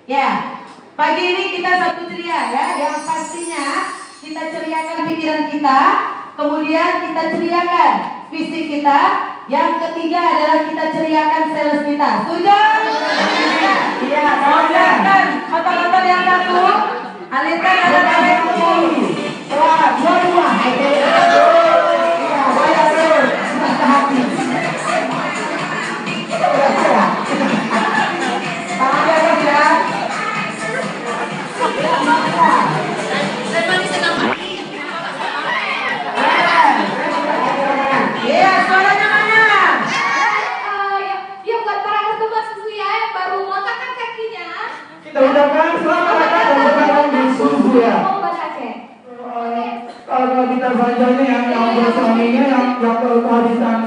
Ya, pagi ini kita satu ceria ya, yang pastinya kita ceriakan pikiran kita, kemudian kita ceriakan fisik kita, yang ketiga adalah kita ceriakan sales kita. Setuju? Iya, silakan motor-motor yang satu, alirkan ada kalian dulu. Dua. Iya, suaranya mana? Yuk buat para customer Suzuya yang baru ngotakkan kakinya. Kita ucapkan selamat datang untuk di Suzuya. Mau baca cek. Kalau kita saja ini yang suaminya yang kehabisan